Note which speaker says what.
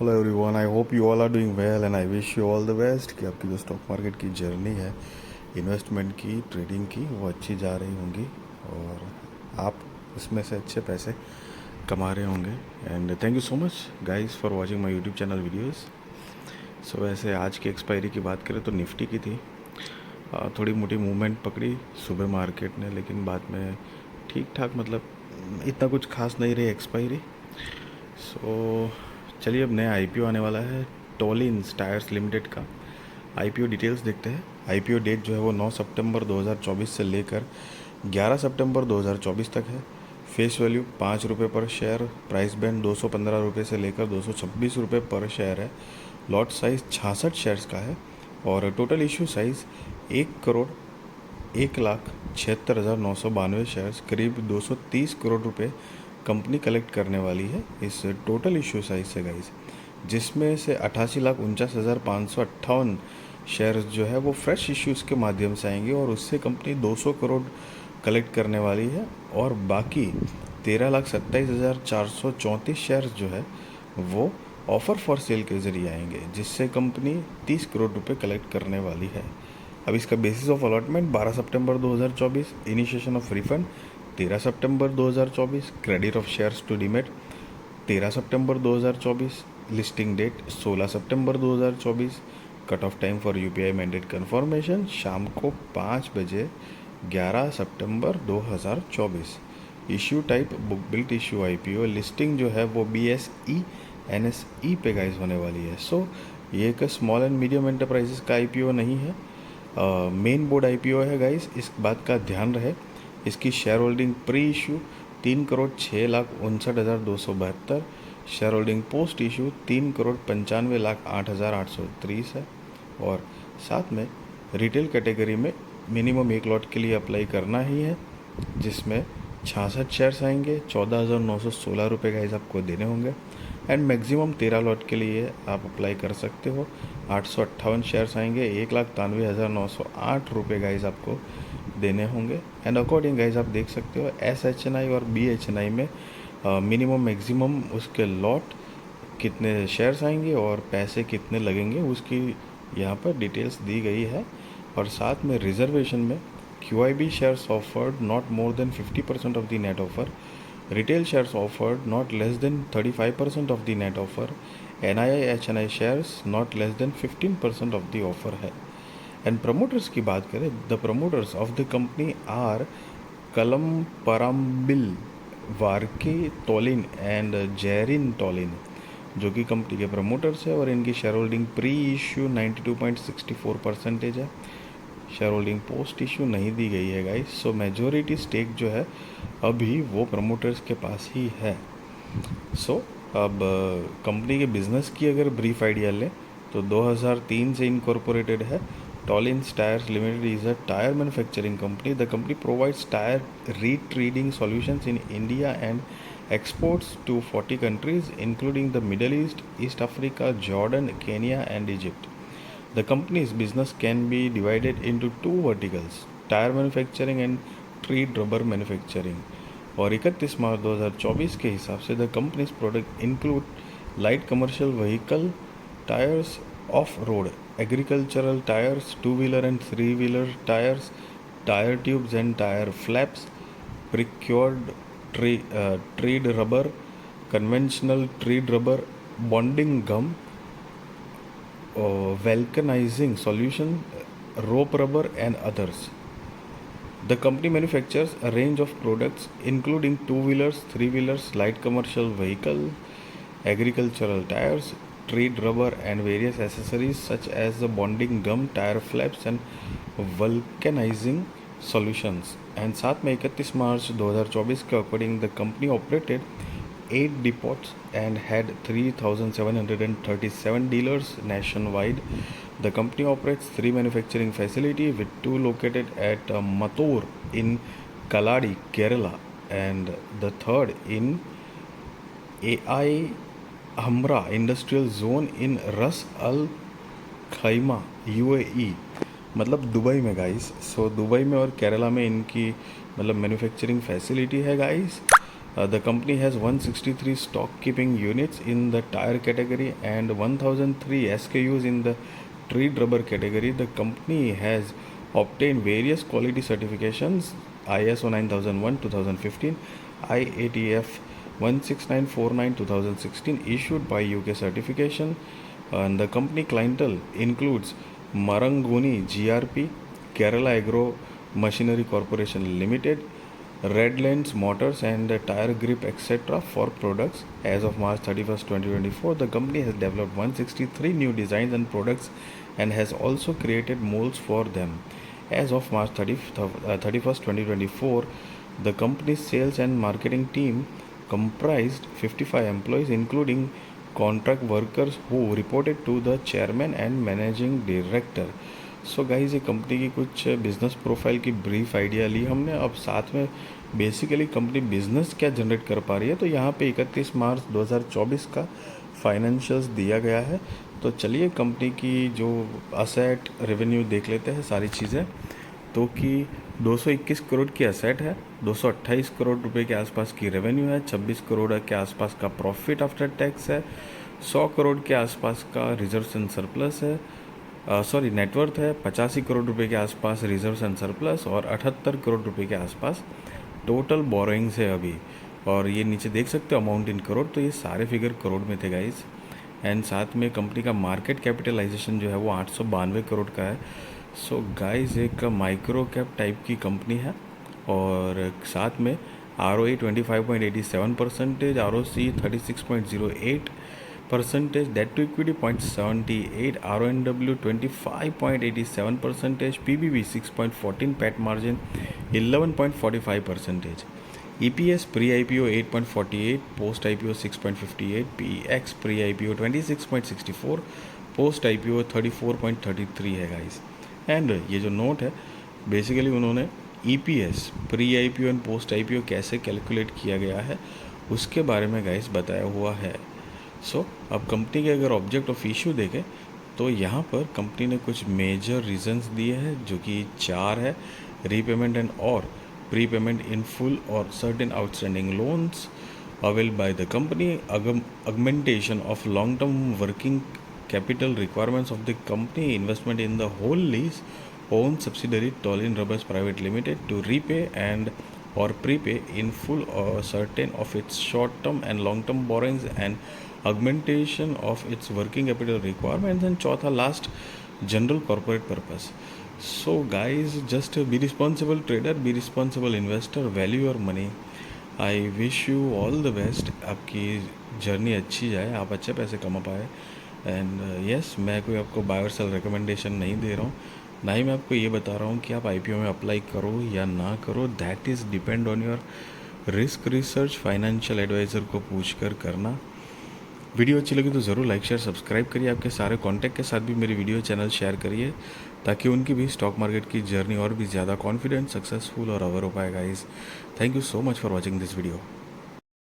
Speaker 1: Hello everyone, I hope you all are doing well and I wish you all the best कि आपकी जो stock market की journey है investment की, trading की, वो अच्छी जा रही होंगी और आप इसमें से अच्छे पैसे कमा रहे होंगे। And thank you so much guys for watching my YouTube channel videos. So वैसे आज की एक्सपायरी की बात करें तो निफ्टी की थी, थोड़ी मोटी मूवमेंट पकड़ी सुबह मार्केट ने, लेकिन बाद में ठीक ठाक, मतलब इतना कुछ खास नहीं रही एक्सपायरी। सो चलिए, अब नया आईपीओ आने वाला है टॉलिन्स टायर्स लिमिटेड का। आईपीओ डिटेल्स देखते हैं। आईपीओ डेट जो है वो 9 सितंबर 2024 से लेकर 11 सितंबर 2024 तक है। फेस वैल्यू 5 रुपये पर शेयर, प्राइस बैंड 215 रुपये से लेकर 226 रुपये पर शेयर है। लॉट साइज 66 शेयर्स का है और टोटल इशू साइज 1,01,76,992 शेयर्स, करीब 230 करोड़ रुपए कंपनी कलेक्ट करने वाली है इस टोटल इशू साइज से गाइस, जिसमें से 88,49,558 शेयर्स जो है वो फ्रेश इश्यूज़ के माध्यम से आएंगे और उससे कंपनी 200 करोड़ कलेक्ट करने वाली है। और बाकी 13,27,434 शेयर्स जो है वो ऑफ़र फॉर सेल के ज़रिए आएंगे, जिससे कंपनी 30 करोड़ रुपए कलेक्ट करने वाली है। अब इसका बेसिस ऑफ अलॉटमेंट 12 सितंबर 2024, इनिशिएशन ऑफ रिफंड 13 सितंबर 2024, credit of shares to demat 13 सितंबर 2024, लिस्टिंग डेट 16 सितंबर 2024, cut off time for UPI mandate confirmation शाम को 5 बजे 11 सितंबर 2024। Issue type book built issue IPO, listing जो है वो बीएसई एनएसई पे गाइस होने वाली है। सो ये एक स्मॉल एंड मीडियम एंटरप्राइजेस का आईपीओ नहीं है, मेन बोर्ड आईपीओ है गाइस, इस बात का ध्यान रहे। इसकी share holding pre issue 3,06,59,272, share holding post issue 3,95,08,830 है। और साथ में रिटेल कैटेगरी में मिनिमम एक लॉट के लिए अप्लाई करना ही है, जिसमें 66 शेयर्स आएंगे, 14,916 रुपये गाइस आपको देने होंगे। एंड मैक्सिमम 13 लॉट के लिए आप अप्लाई कर सकते हो। 858 शेयर्स आएंगे, 1,93,908 रुपये गाइस आपको देने होंगे। एंड अकॉर्डिंग गाइस आप देख सकते हो एसएचएनआई और बीएचएनआई में मिनिमम मैक्सिमम उसके लॉट कितने शेयर्स आएंगे और पैसे कितने लगेंगे उसकी यहाँ पर डिटेल्स दी गई है। और साथ में रिजर्वेशन में QIB shares offered not more than 50% of the net offer, retail shares offered not less than 35% of the net offer, NII HNI shares not less than 15% of the offer है। And promoters की बात करें, the promoters of the company are Kalam Parambil, Varkey Tolin and Jerin Tolin, जो कि company के promoters है। और इनकी शेयर होल्डिंग प्री इशू 92.64% है। शेयर होल्डिंग पोस्ट इशू नहीं दी गई है गाइस। सो मेजोरिटी स्टेक जो है अभी वो प्रमोटर्स के पास ही है। सो अब कंपनी के बिजनेस की अगर ब्रीफ आइडिया लें तो 2003 से इनकॉर्पोरेटेड है। Tollins Tires Limited is a tire manufacturing company. The company provides tire retreading solutions in India and exports to 40 countries, including the Middle East, East Africa, Jordan, Kenya, and Egypt. The company's business can be divided into two verticals: tire manufacturing and tread rubber manufacturing. और 31 मार्च 2024 के हिसाब से the companies product include light commercial vehicle tyres, of road agricultural tires, two-wheeler and three-wheeler tires, tire tubes and tire flaps, procured tread rubber, conventional tread rubber, bonding gum, vulcanizing solution, rope rubber, and others. The company manufactures a range of products including two-wheelers, three-wheelers, light commercial vehicle, agricultural tires, tread rubber, and various accessories such as the bonding gum, tire flaps, and vulcanizing solutions. And साथ में 31 मार्च 2024 के according the company operated 8 depots and had 3,737 dealers nationwide. The company operates 3 manufacturing facilities, with 2 located at Mathur in Kaladi, Kerala, and the third in AI Hamra Industrial Zone in Ras Al Khaimah, UAE, मतलब Dubai में guys. So Dubai में और केरला में इनकी मतलब manufacturing facility है guys. The company has 163 stock keeping units in the tire category and 1003 SKUs in the treat rubber category. The company has obtained various quality certifications: ISO 9001 2015, IATF 16949 2016 issued by UK certification. And the company clientele includes Marangoni GRP, Kerala Agro Machinery Corporation Limited, Redlands Motors and Tire Grip etc. for products. As of March 31st, 2024, the company has developed 163 new designs and products and has also created molds for them. As of March 31st, 2024, the company's sales and marketing team comprised 55 employees, including contract workers who reported to the chairman and managing director. So guys, ये company की कुछ business profile की brief idea ली हमने. अब साथ में basically company business क्या generate कर पा रही है, तो यहाँ पे 31 मार्च 2024 का फाइनेंशियल्स दिया गया है. तो चलिए कंपनी की जो असेट रेवेन्यू देख लेते हैं सारी चीज़ें. तो कि 221 करोड़ की असेट है, 228 करोड़ रुपए के आसपास की रेवेन्यू है, 26 करोड़ के आसपास का प्रॉफिट आफ्टर टैक्स है, 100 करोड़ के आसपास का रिजर्व्स एंड सरप्लस है, नेटवर्थ है 85 करोड़ रुपए के आसपास रिजर्व्स एंड सरप्लस, और 78 करोड़ रुपए के आसपास टोटल बोरोइंग्स है अभी. और ये नीचे देख सकते हो अमाउंट इन करोड़, तो ये सारे फिगर करोड़ में थे गाइस. एंड साथ में कंपनी का मार्केट कैपिटलाइजेशन जो है वो 892 करोड़ का है. सो गाइस, एक माइक्रो कैप टाइप की कंपनी है. और साथ में ROE 25.87%, ROC 36.08%, debt to equity 0.78, RONW 25.87%, PBV 6.14, PAT margin 11.45%, EPS pre-IPO 8.48, post-IPO 6.58, PX pre-IPO 26.64, post-IPO 34.33 है गाइस. एंड ये जो नोट है बेसिकली उन्होंने EPS pre-IPO एंड post-IPO कैसे कैलकुलेट किया गया है उसके बारे में गाइस बताया हुआ है. अब कंपनी के अगर ऑब्जेक्ट ऑफ इशू देखें तो यहाँ पर कंपनी ने कुछ मेजर रीजंस दिए हैं जो कि 4 है: रीपेमेंट एंड और प्रीपेमेंट इन फुल और certain outstanding loans avail by the company, augmentation of long term working capital requirements of the company, investment in the whole lease owned subsidiary Tolin Rubbers Private Limited to repay and or prepay in full or certain of its short term and long term borrowings, and augmentation of its working capital requirements, and चौथा last general corporate purpose. So guys, just be responsible trader, be responsible investor, value your money. I wish you all the best. आपकी journey अच्छी जाए, आप अच्छे पैसे कमा पाए. And yes, मैं कोई आपको बाय और सेल रिकमेंडेशन नहीं दे रहा हूँ, ना ही मैं आपको ये बता रहा हूँ कि आप IPO में अप्लाई करो या ना करो. That is depend on your risk research. Financial adviser को पूछ कर करना. वीडियो अच्छी लगी तो ज़रूर लाइक शेयर सब्सक्राइब करिए. आपके सारे कॉन्टैक्ट के साथ भी मेरी वीडियो चैनल शेयर करिए ताकि उनकी भी स्टॉक मार्केट की जर्नी और भी ज़्यादा कॉन्फिडेंट, सक्सेसफुल और अवर हो पाए guys. Thank you so much for watching this video.